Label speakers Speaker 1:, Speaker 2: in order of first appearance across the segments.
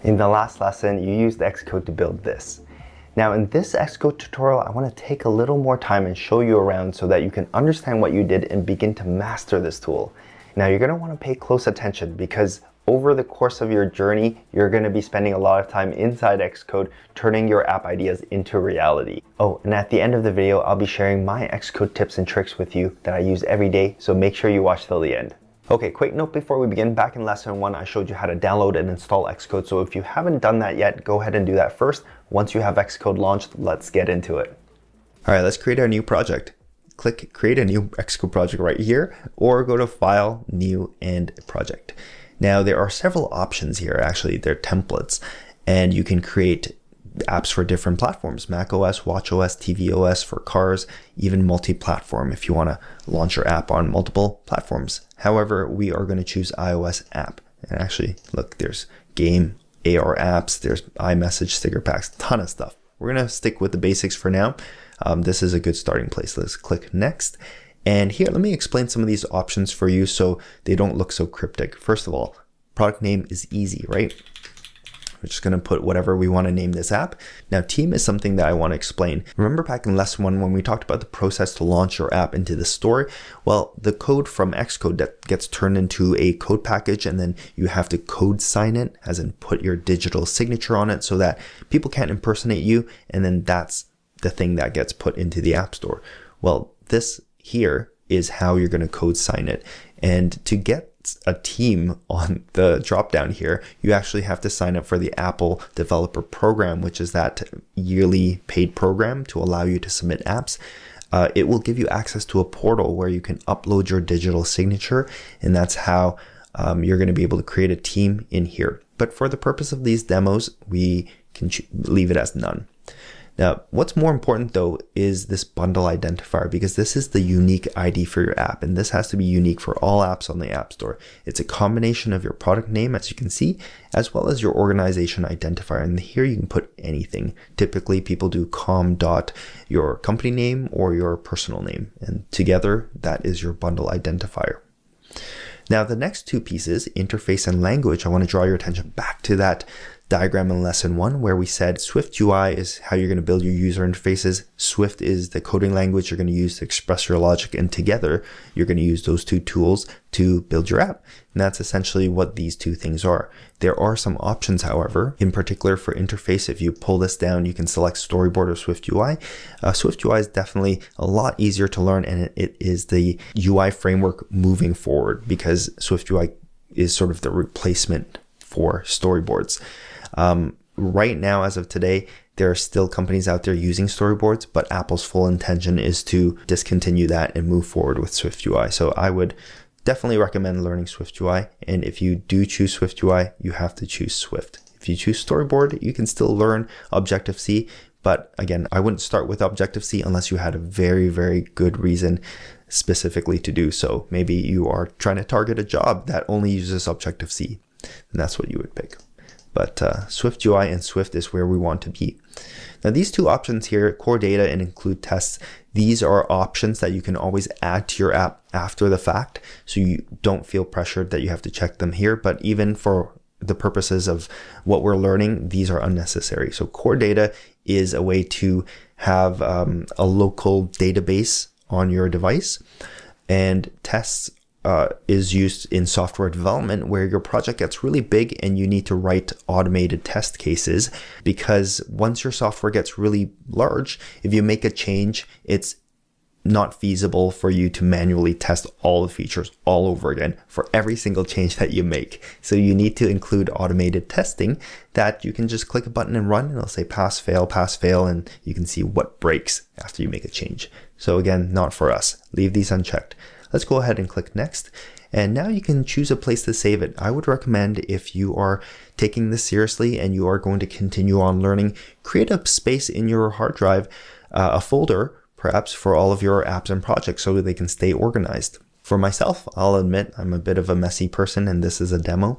Speaker 1: In the last lesson, you used Xcode to build this. Now in this Xcode tutorial, I want to take a little more time and show you around so that you can understand what you did and begin to master this tool. Now you're going to want to pay close attention because over the course of your journey, you're going to be spending a lot of time inside Xcode, turning your app ideas into reality. Oh, and at the end of the video, I'll be sharing my Xcode tips and tricks with you that I use every day, so make sure you watch till the end. Okay, quick note before we begin. Back in lesson 1, I showed you how to download and install Xcode, so if you haven't done that yet, go ahead and do that first. Once you have Xcode launched, let's get into it. All right, let's create our new project. Click Create a New Xcode Project right here, or go to File, New, and Project. Now, there are several options here. Actually, they're templates, and you can create apps for different platforms: Mac OS, watchOS, tvOS, for cars, even multi-platform if you want to launch your app on multiple platforms. However, we are going to choose iOS app. And actually, look, there's game, AR apps, there's iMessage, sticker packs, ton of stuff. We're going to stick with the basics for now. This is a good starting place. Let's click next. And here, let me explain some of these options for you so they don't look so cryptic. First of all, product name is easy, right? We're just going to put whatever we want to name this app. Now, team is something that I want to explain. Remember back in lesson 1 when we talked about the process to launch your app into the store? Well, the code from Xcode that gets turned into a code package, and then you have to code sign it, as in put your digital signature on it so that people can't impersonate you. And then that's the thing that gets put into the App Store. Well, this here is how you're going to code sign it. And to get a team on the drop down here, you actually have to sign up for the Apple Developer Program, which is that yearly paid program to allow you to submit apps. It will give you access to a portal where you can upload your digital signature, and that's how you're going to be able to create a team in here. But for the purpose of these demos, we can leave it as none. Now, what's more important though is this bundle identifier, because this is the unique ID for your app, and this has to be unique for all apps on the App Store. It's a combination of your product name, as you can see, as well as your organization identifier. And here you can put anything. Typically, people do your company name or your personal name, and together that is your bundle identifier. Now, the next two pieces, interface and language, I want to draw your attention back to that diagram in lesson 1 where we said Swift UI is how you're going to build your user interfaces. Swift is the coding language you're going to use to express your logic, and together you're going to use those two tools to build your app. And that's essentially what these two things are. There are some options, however, in particular for interface. If you pull this down, you can select Storyboard or Swift UI. Swift UI is definitely a lot easier to learn, and it is the UI framework moving forward, because Swift UI is sort of the replacement for storyboards. Right now, as of today, there are still companies out there using storyboards, but Apple's full intention is to discontinue that and move forward with Swift UI. So I would definitely recommend learning Swift UI. And if you do choose Swift UI, you have to choose Swift. If you choose storyboard, you can still learn Objective-C. But again, I wouldn't start with Objective-C unless you had a very, very good reason specifically to do so. Maybe you are trying to target a job that only uses Objective-C, and that's what you would pick. But Swift UI and Swift is where we want to be. Now, these two options here, core data and include tests, these are options that you can always add to your app after the fact, so you don't feel pressured that you have to check them here. But even for the purposes of what we're learning, these are unnecessary. So core data is a way to have a local database on your device, and tests is used in software development where your project gets really big and you need to write automated test cases, because once your software gets really large, if you make a change, it's not feasible for you to manually test all the features all over again for every single change that you make. So you need to include automated testing that you can just click a button and run, and it'll say pass, fail, and you can see what breaks after you make a change. So again, not for us. Leave these unchecked. Let's go ahead and click next. And now you can choose a place to save it. I would recommend, if you are taking this seriously and you are going to continue on learning, create a space in your hard drive, a folder perhaps, for all of your apps and projects so that they can stay organized. For myself, I'll admit I'm a bit of a messy person, and this is a demo.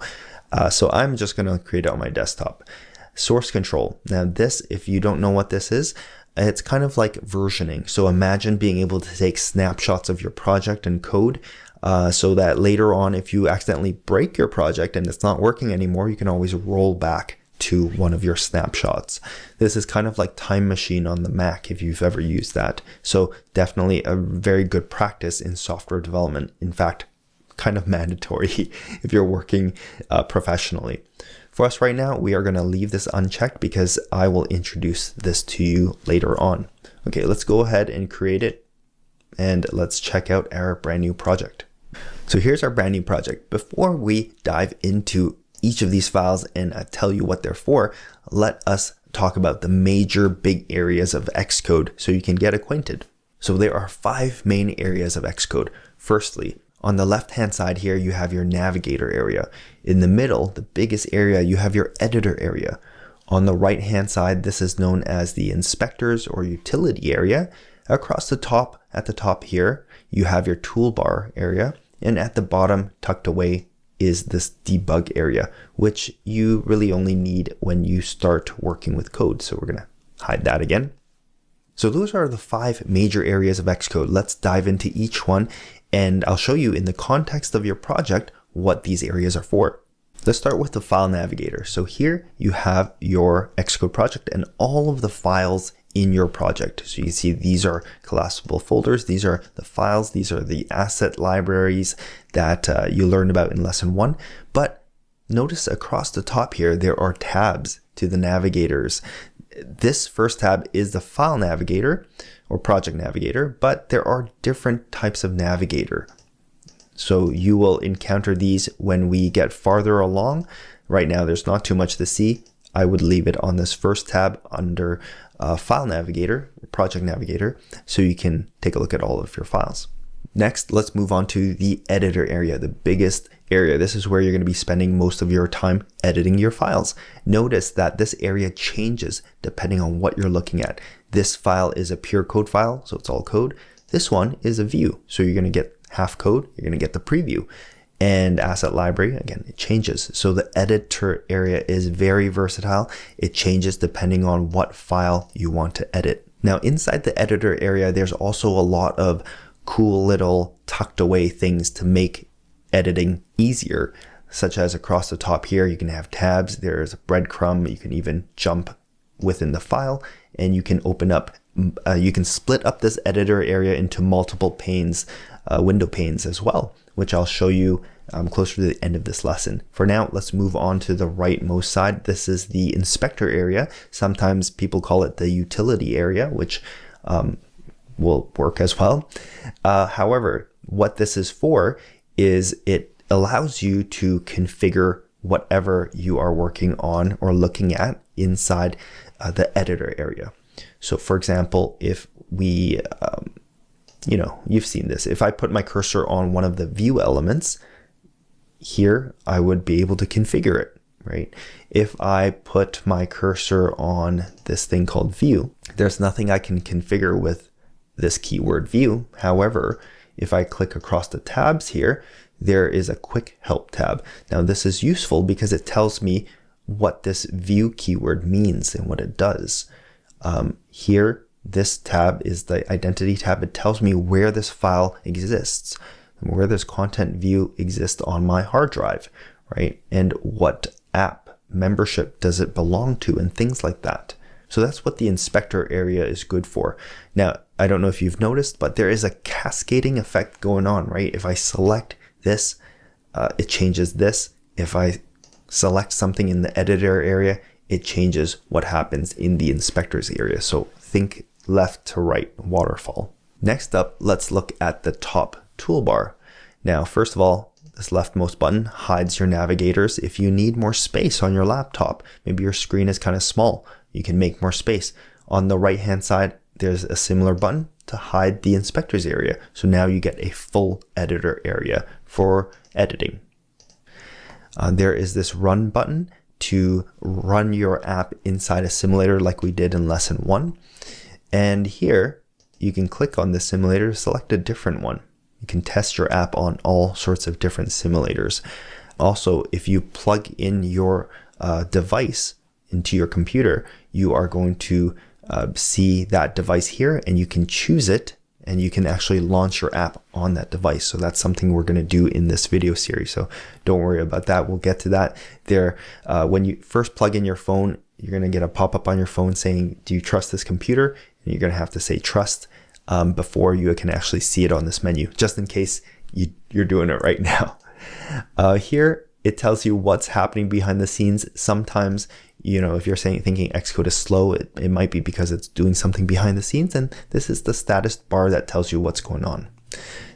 Speaker 1: So I'm just going to create it on my desktop. Source control. Now this, if you don't know what this is, it's kind of like versioning. So imagine being able to take snapshots of your project and code so that later on, if you accidentally break your project and it's not working anymore, you can always roll back to one of your snapshots. This is kind of like Time Machine on the Mac if you've ever used that. So definitely a very good practice in software development. In fact, kind of mandatory if you're working professionally. For us right now, we are going to leave this unchecked because I will introduce this to you later on. Okay, let's go ahead and create it, and let's check out our brand new project. So here's our brand new project. Before we dive into each of these files and tell you what they're for, let us talk about the major big areas of Xcode so you can get acquainted. So there are 5 main areas of Xcode. Firstly, on the left-hand side here, you have your navigator area. In the middle, the biggest area, you have your editor area. On the right-hand side, this is known as the inspectors or utility area. Across the top, at the top here, you have your toolbar area. And at the bottom, tucked away, is this debug area, which you really only need when you start working with code. So we're going to hide that again. So those are the 5 major areas of Xcode. Let's dive into each one, and I'll show you in the context of your project what these areas are for. Let's start with the File Navigator. So here you have your Xcode project and all of the files in your project. So you can see these are collapsible folders. These are the files. These are the asset libraries that you learned about in lesson 1. But notice across the top here, there are tabs to the navigators. This first tab is the File Navigator or Project Navigator, but there are different types of navigator. So you will encounter these when we get farther along. Right now, there's not too much to see. I would leave it on this first tab under File Navigator, Project Navigator, so you can take a look at all of your files. Next, let's move on to the editor area, the biggest area. This is where you're going to be spending most of your time editing your files. Notice that this area changes depending on what you're looking at. This file is a pure code file, so it's all code. This one is a view, so you're going to get half code, you're going to get the preview. And asset library, again, it changes. So the editor area is very versatile. It changes depending on what file you want to edit. Now, inside the editor area, there's also a lot of cool little tucked away things to make editing easier, such as across the top here, you can have tabs. There's a breadcrumb. You can even jump within the file, and you can open up, you can split up this editor area into multiple panes, window panes as well, which I'll show you closer to the end of this lesson. For now, let's move on to the rightmost side. This is the inspector area. Sometimes people call it the utility area, which will work as well. However, what this is for is it allows you to configure whatever you are working on or looking at inside the editor area. So for example, if we, you've seen this. If I put my cursor on one of the view elements here, I would be able to configure it, right? If I put my cursor on this thing called view, there's nothing I can configure with this keyword view. However, if I click across the tabs here, there is a quick help tab. Now this is useful because it tells me what this view keyword means and what it does. Here, this tab is the identity tab. It tells me where this file exists, and where this content view exists on my hard drive, right? And what app membership does it belong to and things like that. So that's what the inspector area is good for. Now, I don't know if you've noticed, but there is a cascading effect going on, right? If I select this, it changes this. If I select something in the editor area, it changes what happens in the inspectors area. So think left to right waterfall. Next up, let's look at the top toolbar. Now, first of all, this leftmost button hides your navigators. If you need more space on your laptop, maybe your screen is kind of small, you can make more space. On the right-hand side, there's a similar button to hide the inspectors area. So now you get a full editor area for editing. There is this run button to run your app inside a simulator like we did in lesson 1. And here you can click on the simulator to select a different one. You can test your app on all sorts of different simulators. Also, if you plug in your device into your computer, you are going to see that device here, and you can choose it and you can actually launch your app on that device. So that's something we're going to do in this video series. So don't worry about that. We'll get to that. There, when you first plug in your phone, you're going to get a pop-up on your phone saying, do you trust this computer? And you're going to have to say trust before you can actually see it on this menu, just in case you're doing it right now. Here, it tells you what's happening behind the scenes. Sometimes, if you're thinking Xcode is slow, it might be because it's doing something behind the scenes. And this is the status bar that tells you what's going on.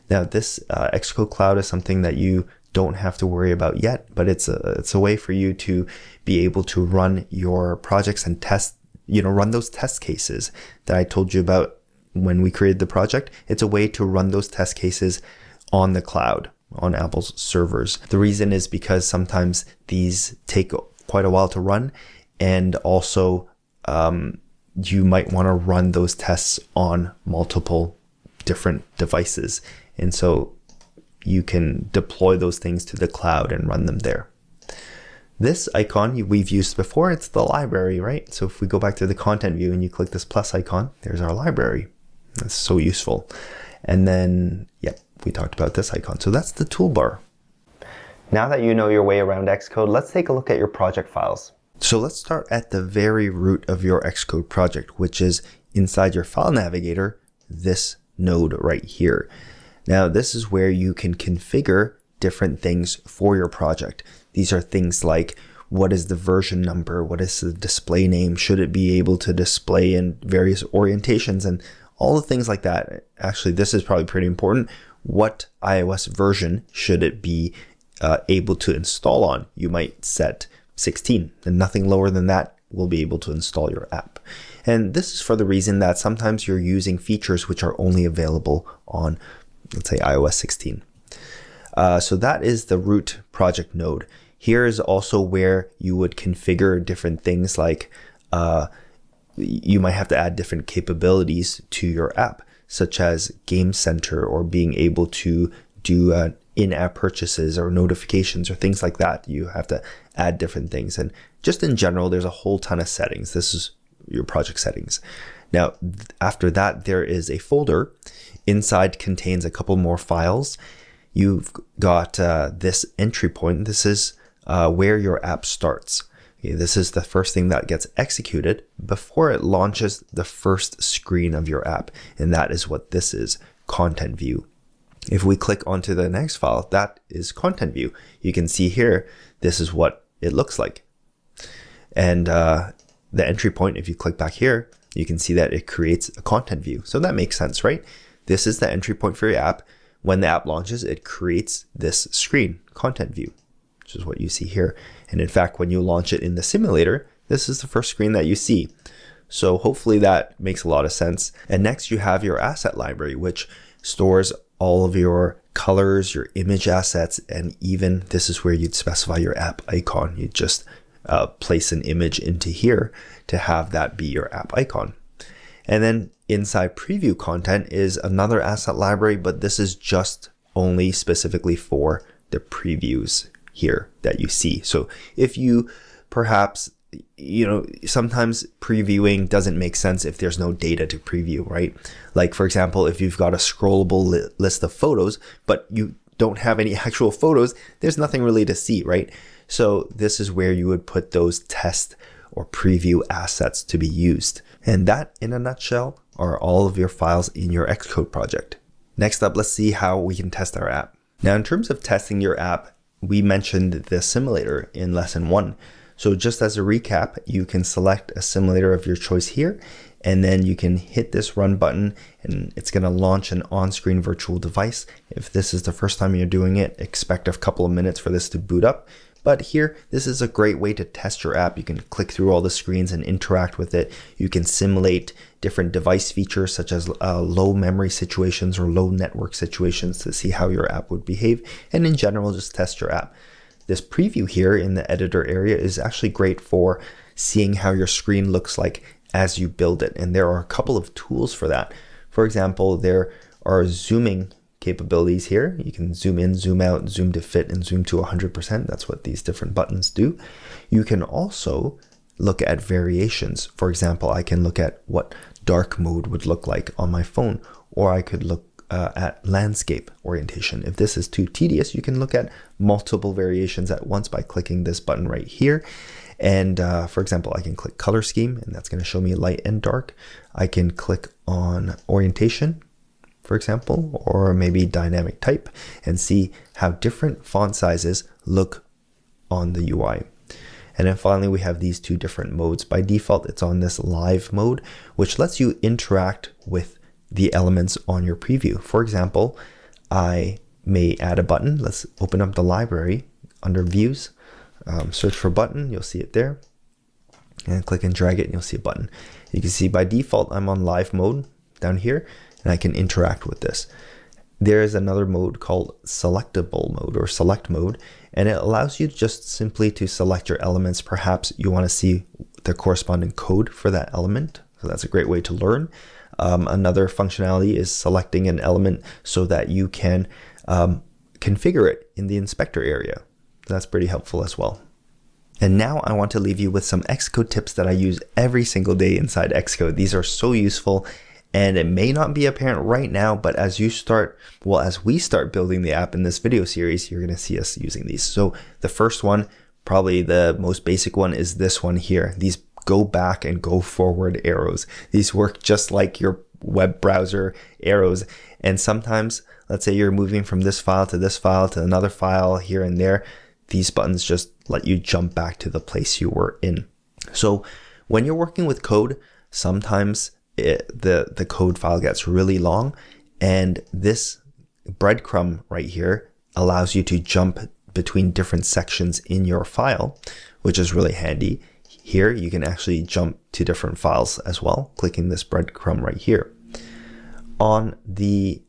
Speaker 1: Now, this Xcode Cloud is something that you don't have to worry about yet, but it's a way for you to be able to run your projects and test, run those test cases that I told you about when we created the project. It's a way to run those test cases on the cloud, on Apple's servers. The reason is because sometimes these take quite a while to run, and also you might want to run those tests on multiple different devices. And so you can deploy those things to the cloud and run them there. This icon we've used before, it's the library, right? So if we go back to the content view and you click this plus icon, there's our library. That's so useful. And then, we talked about this icon. So that's the toolbar. Now that you know your way around Xcode, let's take a look at your project files. So let's start at the very root of your Xcode project, which is inside your File Navigator, this node right here. Now, this is where you can configure different things for your project. These are things like, what is the version number? What is the display name? Should it be able to display in various orientations? And all the things like that. Actually, this is probably pretty important. What iOS version should it be able to install on? You might set 16, and nothing lower than that will be able to install your app. And this is for the reason that sometimes you're using features which are only available on, let's say, iOS 16. So that is the root project node. Here is also where you would configure different things like you might have to add different capabilities to your app, such as Game Center or being able to do in-app purchases or notifications or things like that. You have to add different things. And just in general, there's a whole ton of settings. This is your project settings. Now, after that, there is a folder. Inside contains a couple more files. You've got this entry point. This is where your app starts. Okay, this is the first thing that gets executed before it launches the first screen of your app. And that is what this is, content view. If we click onto the next file, that is content view. You can see here, this is what it looks like. And the entry point, if you click back here, you can see that it creates a content view. So that makes sense, right? This is the entry point for your app. When the app launches, it creates this screen, content view, which is what you see here. And in fact, when you launch it in the simulator, this is the first screen that you see. So hopefully that makes a lot of sense. And next you have your asset library, which stores all of your colors, your image assets, and even this is where you'd specify your app icon. You just place an image into here to have that be your app icon. And then inside preview content is another asset library, but this is just only specifically for the previews here that you see. So if you perhaps, sometimes previewing doesn't make sense if there's no data to preview, right? Like for example, if you've got a scrollable list of photos, but you don't have any actual photos, there's nothing really to see, right? So this is where you would put those test or preview assets to be used. And that, in a nutshell, are all of your files in your Xcode project. Next up, let's see how we can test our app. Now, in terms of testing your app, we mentioned the simulator in lesson 1. So just as a recap, you can select a simulator of your choice here, and then you can hit this run button and it's going to launch an on-screen virtual device. If this is the first time you're doing it, expect a couple of minutes for this to boot up. But here, this is a great way to test your app. You can click through all the screens and interact with it. You can simulate different device features such as low memory situations or low network situations to see how your app would behave. And in general, just test your app. This preview here in the editor area is actually great for seeing how your screen looks like as you build it. And there are a couple of tools for that. For example, there are zooming capabilities here. You can zoom in, zoom out, zoom to fit, and zoom to 100%. That's what these different buttons do. You can also look at variations. For example, I can look at what dark mode would look like on my phone, or I could look at landscape orientation. If this is too tedious, you can look at multiple variations at once by clicking this button right here. And for example, I can click color scheme, and that's going to show me light and dark. I can click on orientation, for example, or maybe dynamic type, and see how different font sizes look on the UI. And then finally, we have these two different modes. By default, it's on this live mode, which lets you interact with the elements on your preview. For example, I may add a button. Let's open up the library under views, search for button, you'll see it there, and click and drag it and you'll see a button. You can see by default I'm on live mode down here, and I can interact with this. There is another mode called selectable mode or select mode, and it allows you just simply to select your elements. Perhaps you want to see the corresponding code for that element, so that's a great way to learn. Another functionality is selecting an element so that you can configure it in the inspector area. That's pretty helpful as well. And now I want to leave you with some Xcode tips that I use every single day inside Xcode. These are so useful, and it may not be apparent right now, but as we start building the app in this video series, you're going to see us using these. So the first one, probably the most basic one, is this one here. These go back and go forward arrows. These work just like your web browser arrows. And sometimes, let's say you're moving from this file to another file here and there, these buttons just let you jump back to the place you were in. So when you're working with code, sometimes the code file gets really long, and this breadcrumb right here allows you to jump between different sections in your file, which is really handy. Here you can actually jump to different files as well, clicking this breadcrumb right here. On the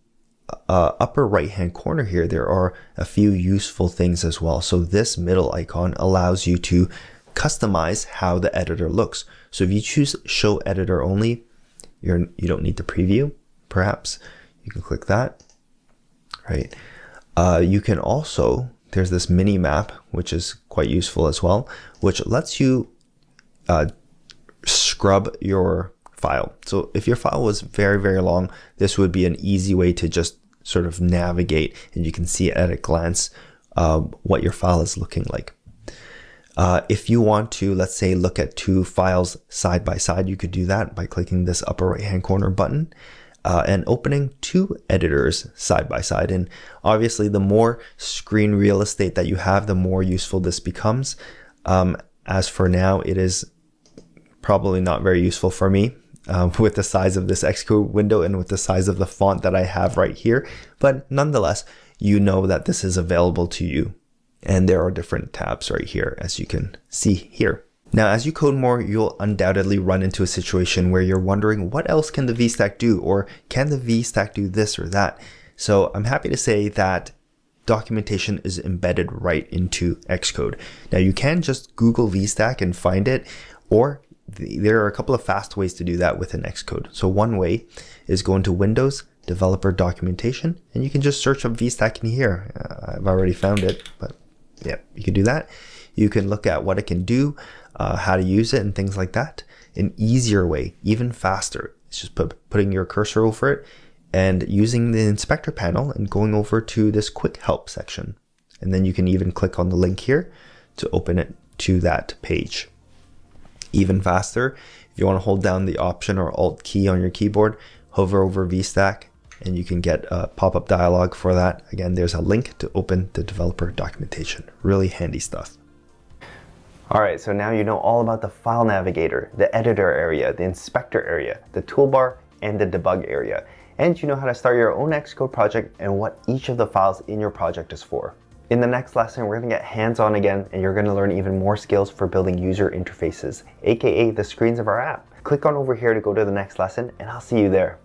Speaker 1: upper right hand corner here, there are a few useful things as well. So this middle icon allows you to customize how the editor looks. So if you choose show editor only, you don't need to preview, perhaps. You can click that, right? You can also, there's this mini map, which is quite useful as well, which lets you scrub your file. So if your file was very, very long, this would be an easy way to just sort of navigate, and you can see at a glance what your file is looking like. If you want to, let's say, look at two files side by side, you could do that by clicking this upper right hand corner button and opening two editors side by side. And obviously the more screen real estate that you have, the more useful this becomes. As for now, it is probably not very useful for me with the size of this Xcode window and with the size of the font that I have right here. But nonetheless, you know that this is available to you. And there are different tabs right here, as you can see here. Now, as you code more, you'll undoubtedly run into a situation where you're wondering, what else can the VStack do? Or can the VStack do this or that? So I'm happy to say that documentation is embedded right into Xcode. Now, you can just Google VStack and find it, or there are a couple of fast ways to do that within Xcode. So one way is go into Windows, Developer Documentation, and you can just search up VStack in here. I've already found it, but yeah, you can do that. You can look at what it can do, how to use it, and things like that. An easier way, even faster, is just putting your cursor over it and using the inspector panel and going over to this quick help section. And then you can even click on the link here to open it to that page. Even faster, if you want to hold down the Option or Alt key on your keyboard, hover over VStack, and you can get a pop-up dialog for that. Again, there's a link to open the developer documentation. Really handy stuff. All right, so now you know all about the File Navigator, the editor area, the inspector area, the toolbar, and the debug area. And you know how to start your own Xcode project and what each of the files in your project is for. In the next lesson, we're gonna get hands-on again, and you're gonna learn even more skills for building user interfaces, aka the screens of our app. Click on over here to go to the next lesson, and I'll see you there.